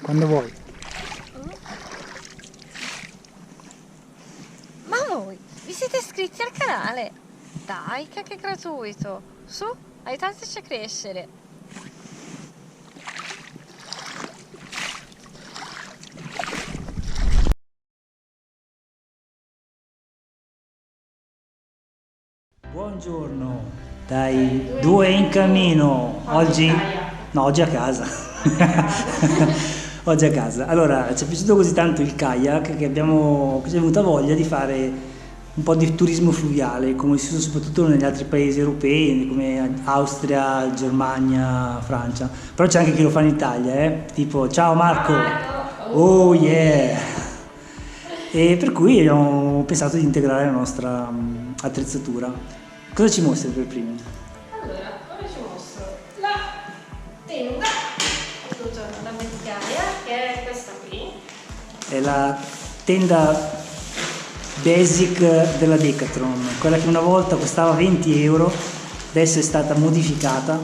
Quando vuoi. Ma voi, vi siete iscritti al canale? Dai, che è gratuito. Su, aiutateci a crescere. Buongiorno, dai, due in cammino. Oggi? No, oggi a casa. Oggi a casa. Allora, ci è piaciuto così tanto il kayak che ci è venuta voglia di fare un po' di turismo fluviale, come si usa soprattutto negli altri paesi europei, come Austria, Germania, Francia. Però c'è anche chi lo fa in Italia, tipo, ciao Marco! Oh yeah! E per cui abbiamo pensato di integrare la nostra attrezzatura. Cosa ci mostri per primi? Allora, ora ci mostro la tenda da vecchiaia, che è questa qui. È la tenda basic della Decathlon, quella che una volta costava 20 euro, adesso è stata modificata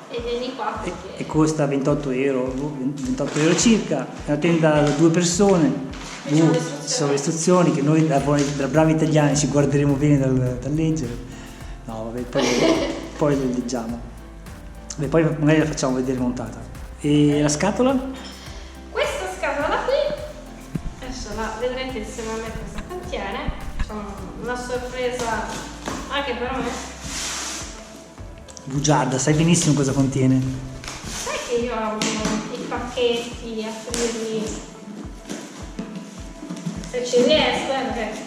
E vieni qua e costa 28 euro, 28 euro circa. È una tenda da due persone. Ci sono le istruzioni che noi da bravi italiani ci guarderemo bene dal leggere. No, vabbè, poi le leggiamo. Beh, poi magari la facciamo vedere montata. E la scatola? Questa scatola qui, adesso la vedrete insieme a me cosa contiene. C'è una sorpresa anche per me. Bugiarda, sai benissimo cosa contiene. Sai che io amo i pacchetti, aprirli, se ci riesco, perché...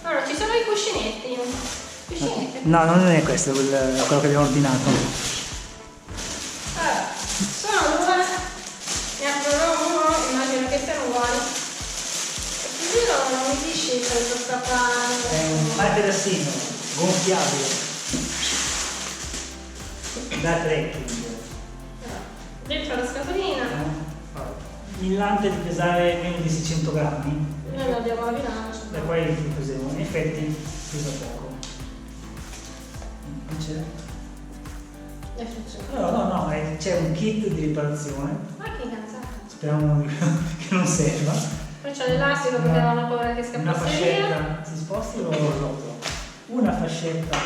Allora, ci sono i cuscinetti. No, non è questo quello che abbiamo ordinato. Allora, sono due, ne aprirò uno, immagino che siano uguali. E così non mi dici cosa sta fare. È un materassino gonfiabile da trekking. Dentro la scatolina, Millante di pesare meno di 600 grammi. noi lo abbiamo la bilancia. E poi lo pesiamo. In effetti pesa poco. Non c'è? E funziona. No, c'è un kit di riparazione. Ma che cazzata. Speriamo che non serva. Poi c'è l'elastico perché avevano paura che Una scappasse via. fascetta, si sposti o rotolo? Una fascetta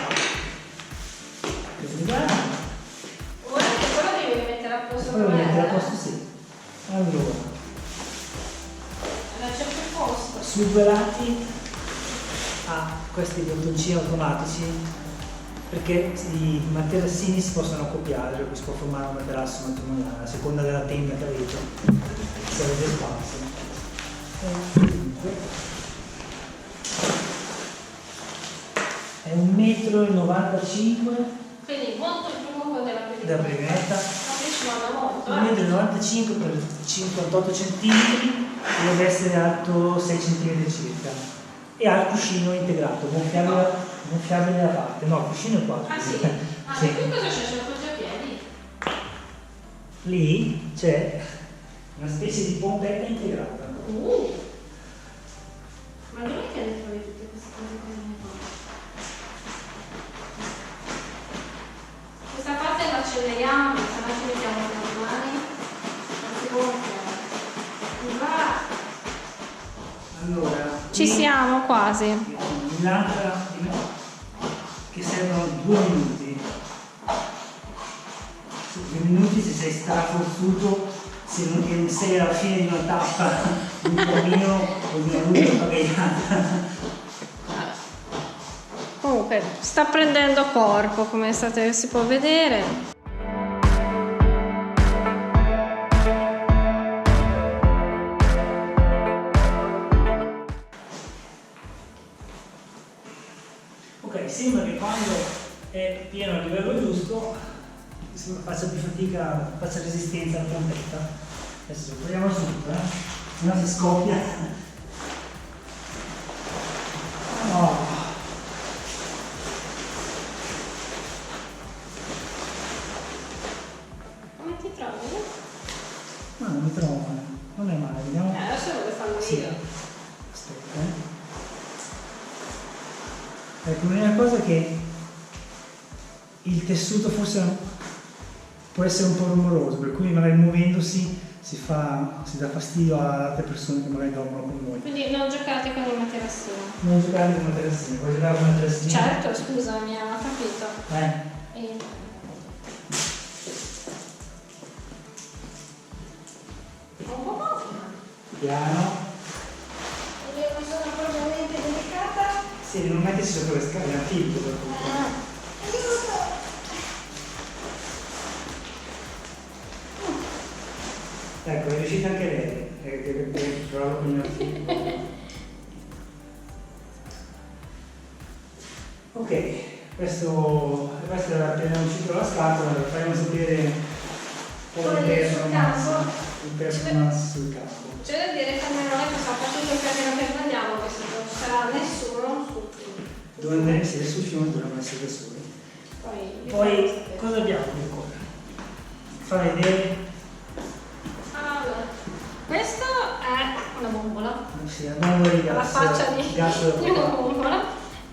che si guarda. Ora che però devi mettere a posto Poi lo com'è, mettere a posto, sì. Allora, c'è più posto. sui due lati ha questi bottoncini automatici perché i materassini si possono accoppiare, per cui si può formare un materasso matrimoniale a seconda della tenda che avete, se avete spazio. Dunque, è 1,95 m Quindi molto più lungo della da prima. primetta, Ma qui ci manda molto, 1,95 m per 58 cm e deve essere alto 6 cm circa. E ha il cuscino integrato, gonfiabile da parte. No, il cuscino è qua. Ah sì? Ah, Sì. e qui cosa c'è? C'è il poggiapiedi? Lì c'è una specie di pompetta integrata. Ma dove che le trovi tutte queste cose qua? Questa parte l'acceleriamo, se no ci mettiamo le mani. Non si gonfia. Va. Allora, Ci siamo quasi. l'altra che servono 2 minuti. 2 minuti se sei straforzuto, se non sei alla fine di una tappa, un cammino o di una lunga pagaiata. Comunque, sta prendendo corpo, come si può vedere. Ok, sembra che quando è pieno a livello giusto faccia più fatica, faccia resistenza alla pompetta. Adesso lo proviamo subito, se no si scoppia. No. Come ti trovi? No, non mi trovo male, non è male, vediamo. Adesso lo fanno Sì. io. Aspetta. Ecco, l'unica cosa che tessuto forse può essere un po' rumoroso, per cui magari muovendosi si dà fastidio ad altre persone che magari dormono con noi. Quindi non giocate con il materassino. Non giocare con materassini, vuoi giocare con materassini? Certo, scusami, ho capito. Un po' Piano. io non sono propriamente delicata. Sì, non mettersi sopra le scale, è un filtro per cui. Ecco, è riuscita anche lei, provo con il figlio. Ok, questo era appena uscito dalla scatola, faremo sapere un po' il performance sul campo. C'è da dire che almeno noi possiamo fare tutto il casino che vogliamo, che se non sarà nessuno su Dovrebbe essere sul fiume, dovremmo essere da soli. Poi cosa abbiamo qui ancora? Fa vedere. Allora, questo è una bombola. Sì, la bombola di gas. La faccia di gas una bombola.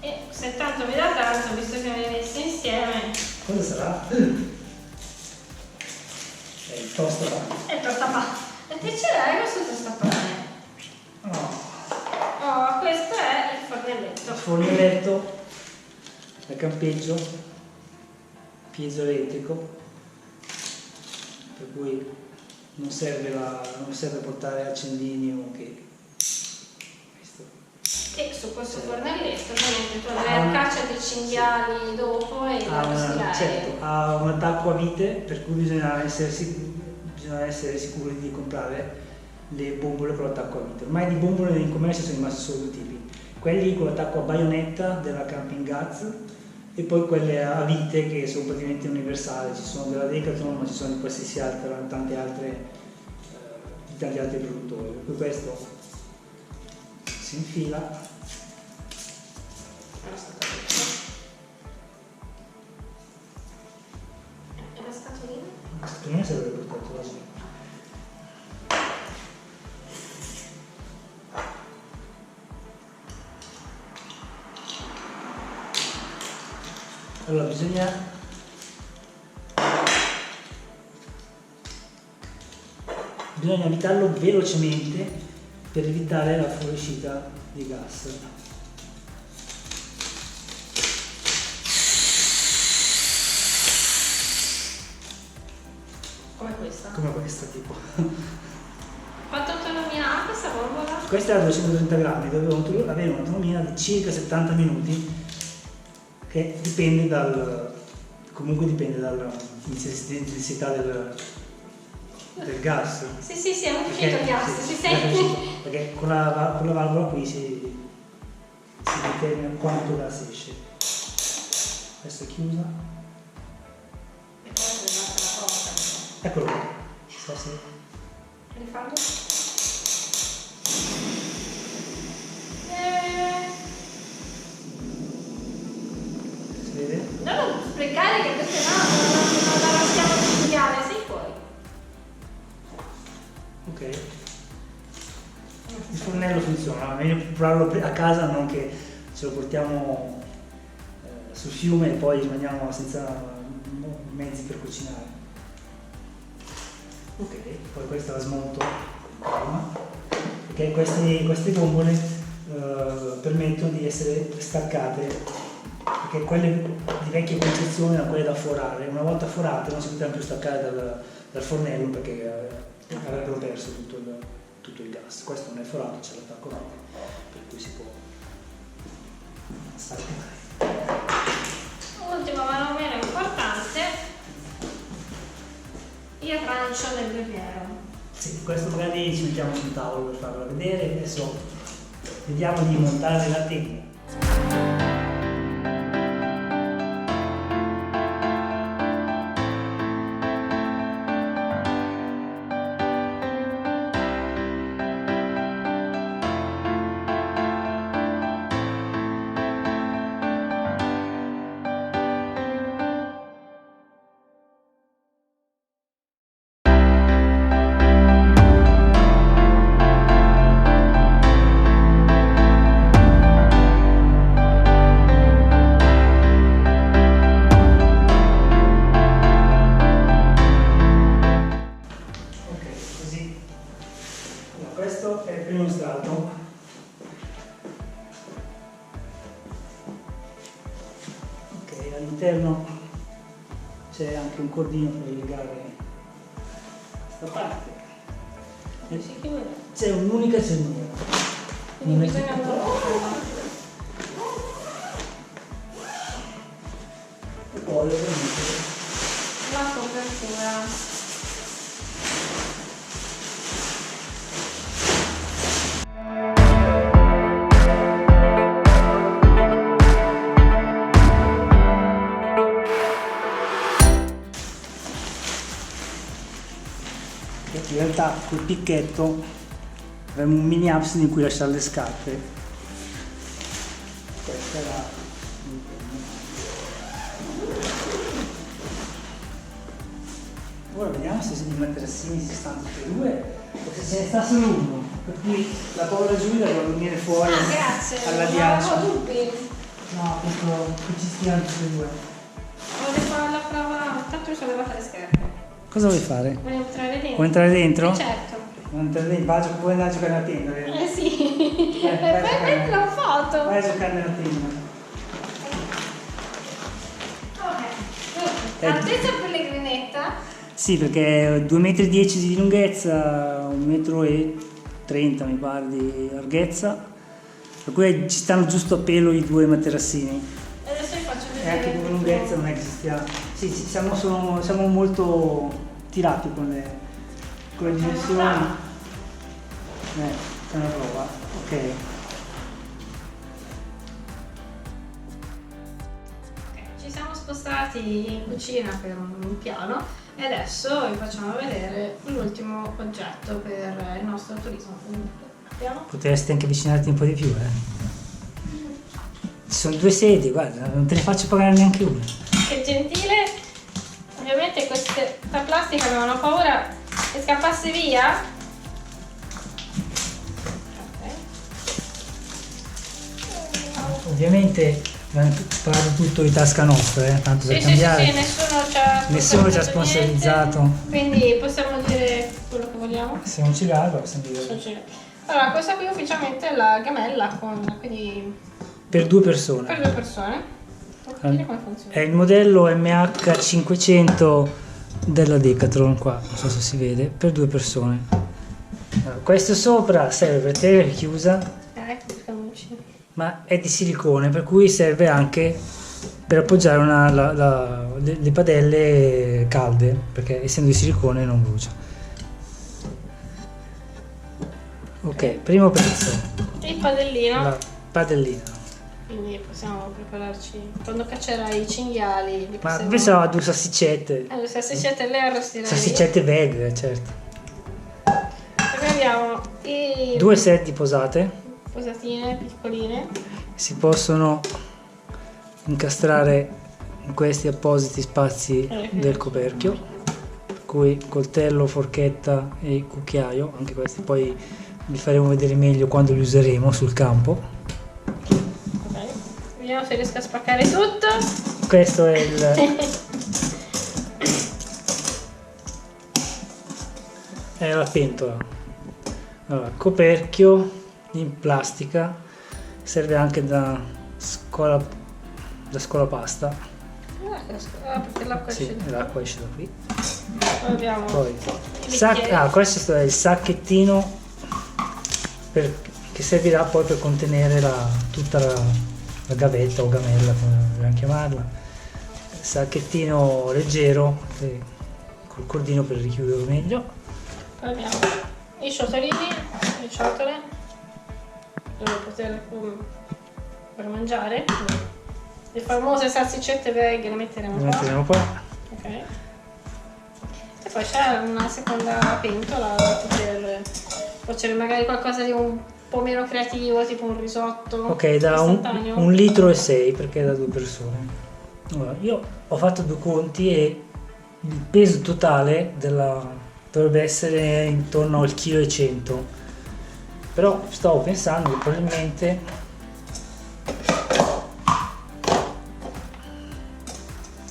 E se tanto vi dà tanto, visto che mi hai messi insieme. Cosa sarà? È il tostapane. È tostapane. E te ce l'hai questo tostapane? Oh, questo è il fornelletto. Il fornelletto da campeggio piezoelettrico, per cui non serve portare accendini o che. E su questo fornelletto ovviamente tu avrai la caccia dei cinghiali dopo e la costirai. Certo, ha un attacco a vite, per cui bisogna essere sicuri di comprare le bombole con l'attacco a vite. Ormai di bombole in commercio sono rimasti solo due tipi, quelli con l'attacco a baionetta della Camping Gas e poi quelle a vite che sono praticamente universali, ci sono della Decathlon ma ci sono di qualsiasi altra, tanti altri produttori, per cui questo si infila. E la scatolina? La scatolina si avrebbe portato da solo. Allora bisogna avitarlo velocemente per evitare la fuoriuscita di gas. Come questa? Come questa tipo. Quanta autonomia ha questa bombola? Questa è da 230 grammi, doveva avere un'autonomia di circa 70 minuti, che dipende dall'intensità del gas. Sì, è un uscito il gas, si sente? Perché con la valvola qui si determina quanto gas esce. Questa è chiusa. E poi è arrivata la porta. Eccolo qua. Sì. Rifallo? Si vede? Non sprecare che queste no, non la lasciamo cinghiale, sei fuori. Ok. Il fornello funziona, è meglio provarlo a casa, non che ce lo portiamo sul fiume e poi rimaniamo senza mezzi per cucinare. Ok, poi questa la smonto con calma, perché queste bombole permettono di essere staccate, perché quelle di vecchia concezione erano quelle da forare, una volta forate non si potevano più staccare dal fornello perché avrebbero perso tutto il gas. Questo non è forato, c'è l'attacco rapido, per cui si può staccare. Ultimo ma non meno importante, il rancio del guerriero. Sì, questo magari ci mettiamo sul tavolo per farlo vedere. Adesso vediamo di montare la teglia. quadro. Ok, all'interno c'è anche un cordino per legare questa parte. Si chiude. C'è un'unica cerniera. Quindi bisogna andare E poi ovviamente la copertura. in realtà col picchetto avremo un mini abside in cui lasciare le scarpe. Questa è la... Ora vediamo se i materassini si stanno tutti e due o se ce ne sta solo uno, per cui la povera Giulia dovrà venire fuori grazie, alla non ghiaccia. avevo dubbi. No, questo qui ci stiamo tutti e due. Volevo fare la prova, tanto mi sono levata le scarpe. Cosa vuoi fare? Volevo entrare dentro. Vuoi entrare dentro? Certo. Vuoi entrare dentro? Puoi andare a giocare alla tenda, vero? Sì. Vai a E poi metto la foto. Vai a giocare nella tenda. Ok. Altezza pellegrinetta. Sì, perché 2,10 m di lunghezza, 1,30 m mi pare di larghezza, per cui ci stanno giusto a pelo i due materassini. Adesso vi faccio E vedere. anche come lunghezza non è che ci stia. Sì, siamo molto tirati con le dimensioni. C'è una prova. Ok. Ci siamo spostati in cucina per un piano e adesso vi facciamo vedere l'ultimo oggetto per il nostro turismo. Piano. Potresti anche avvicinarti un po' di più, eh? Ci sono due sedie, guarda, non te ne faccio pagare neanche una. Che gentile. Ovviamente questa plastica avevano paura che scappasse via. Ok. Ovviamente parlo tutto di tasca nostra, tanto per cambiare. Sì, Nessuno ci ha sponsorizzato. niente, quindi possiamo dire quello che vogliamo. Se non ci garba, possiamo dire. Allora, questa qui ufficialmente è la gamella quindi Per due persone. per 2 persone. Vuoi dire come funziona? È il modello MH500 della Decathlon qua, non so se si vede, per 2 persone. Allora, questo sopra serve per tenere chiusa, Eccoci. ma è di silicone, per cui serve anche per appoggiare le padelle calde, perché essendo di silicone non brucia. Ok, primo pezzo, Il padellino. la padellina. Quindi possiamo prepararci. Quando caccerai i cinghiali, li Ma possiamo... pensavo a 2 salsicette, le salsicette le arrostirai. salsicette veg, certo. Poi abbiamo i 2 set di posate. posatine piccoline. Si possono incastrare in questi appositi spazi del coperchio, per cui coltello, forchetta e cucchiaio, anche questi poi vi faremo vedere meglio quando li useremo sul campo. Ok. Vediamo se riesco a spaccare tutto. Questo è è la pentola. Allora, coperchio in plastica, serve anche da scolapasta. Perché l'acqua Sì, esce. l'acqua esce da qui. Poi abbiamo Poi i bicchieri. questo è il sacchettino che servirà poi per contenere tutta la gavetta o gamella, come vogliamo chiamarla. Sacchettino leggero col cordino per richiuderlo meglio. Poi abbiamo i ciotolini, le ciotole dove per mangiare. Le famose salsicette veg le metteremo Lo qua. metteremo qua. Ok. E poi c'è una seconda pentola per cuocere magari qualcosa di un po' meno creativo, tipo un risotto. Ok, da istantaneo. 1,6 litri perché è da 2 persone. Allora, io ho fatto 2 conti e il peso totale dovrebbe essere intorno al 1,1 kg. Però stavo pensando che probabilmente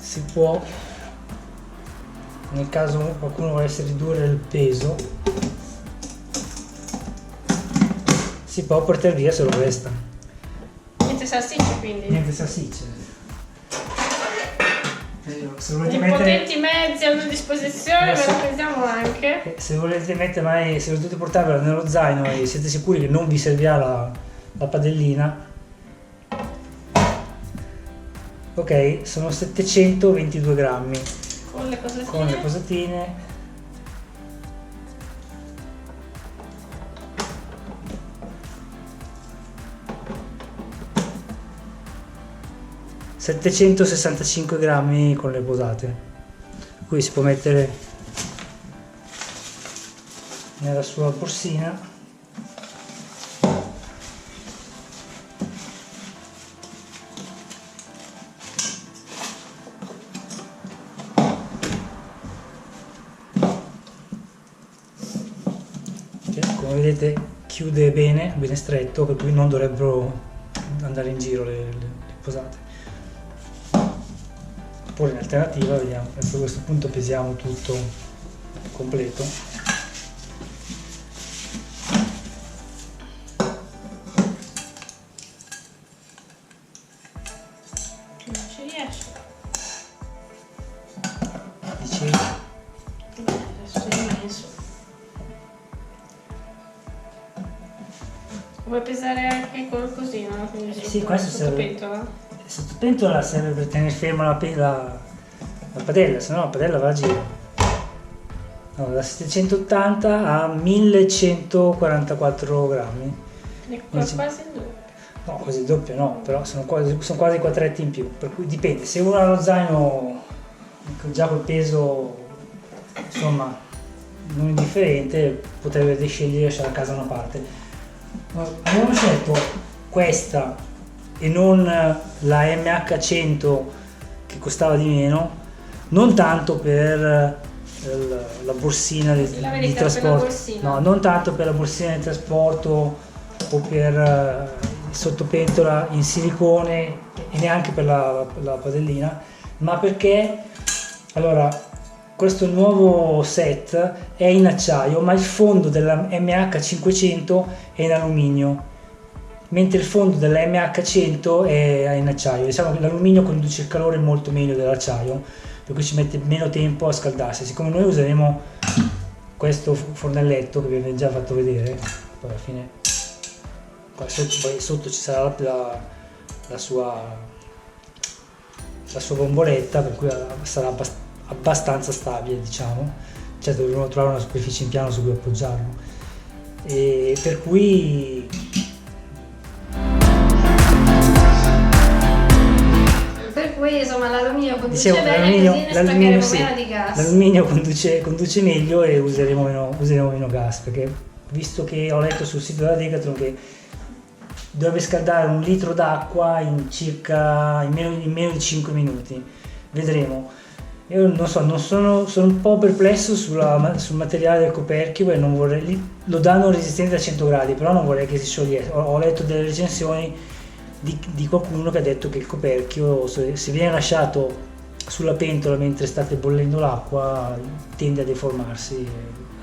si può, nel caso qualcuno volesse ridurre il peso, si può portare via solo questa. Niente salsicce quindi. Niente salsicce. Se volete I mettere, potenti mezzi a disposizione, ve lo pensiamo anche. se volete mettere, se dovete portarvela nello zaino e siete sicuri che non vi servirà la padellina, ok, sono 722 grammi Con le cosatine. con le posatine. ...765 grammi con le posate. Qui si può mettere nella sua borsina. Che, come vedete, chiude bene stretto, per cui non dovrebbero andare in giro le posate. Poi in alternativa vediamo, a questo punto pesiamo tutto completo. Non ci riesco. Dici? Adesso è immenso. Vuoi pesare anche qualcosina? Quindi Sì, questo serve. Pentola. Il sottopentola serve per tenere ferma la padella, se no la padella va a giro. Allora, da 780 a 1144 grammi. Quasi il doppio. No, quasi il doppio no, però sono quasi 4 etti in più, per cui dipende. Se uno ha lo zaino già col peso, insomma, non indifferente, potrebbe scegliere di lasciare a casa una parte. Ma abbiamo scelto questa e non la MH100 che costava di meno, non tanto per la borsina di trasporto, no, non tanto per la borsina di trasporto o per il sottopentola in silicone e neanche per la padellina, ma perché allora questo nuovo set è in acciaio, ma il fondo della MH500 è in alluminio, mentre il fondo della MH100 è in acciaio. Diciamo che l'alluminio conduce il calore molto meglio dell'acciaio, per cui ci mette meno tempo a scaldarsi. Siccome noi useremo questo fornelletto che vi avevo già fatto vedere, poi alla fine qua sotto ci sarà la sua bomboletta, per cui sarà abbastanza stabile, diciamo. Certo, dovremo trovare una superficie in piano su cui appoggiarlo, e per cui insomma l'alluminio conduce dicevo, bene, così ne stoccheremo meno di gas. L'alluminio conduce meglio e useremo meno gas, perché visto che ho letto sul sito della Decathlon che dovrebbe scaldare 1 litro d'acqua in meno di 5 minuti, vedremo. Io non so, sono un po' perplesso sul materiale del coperchio, e non vorrei, lo danno resistente a 100 gradi, però non vorrei che si sciogliesse. Ho letto delle recensioni di qualcuno che ha detto che il coperchio, se viene lasciato sulla pentola mentre state bollendo l'acqua, tende a deformarsi e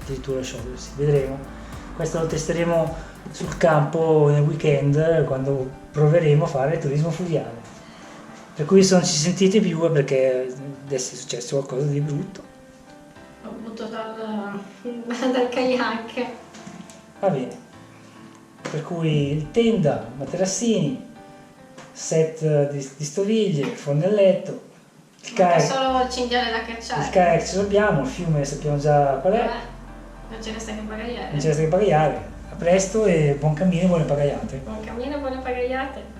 addirittura a sciogliersi. Vedremo. Questo lo testeremo sul campo nel weekend, quando proveremo a fare turismo fluviale. Per cui se non ci sentite più è perché adesso è successo qualcosa di brutto. Ho avuto dal kayak. Va bene. Per cui tenda, materassini, set di stoviglie, fornelletto, il kayak, solo il cinghiale da cacciare. Il kayak ce l'abbiamo, il fiume sappiamo già qual è. Non ce ne sta che pagaiare. Non ce ne sta che pagaiare. A presto e buon cammino e buone pagaiate. Buon cammino e buone pagaiate.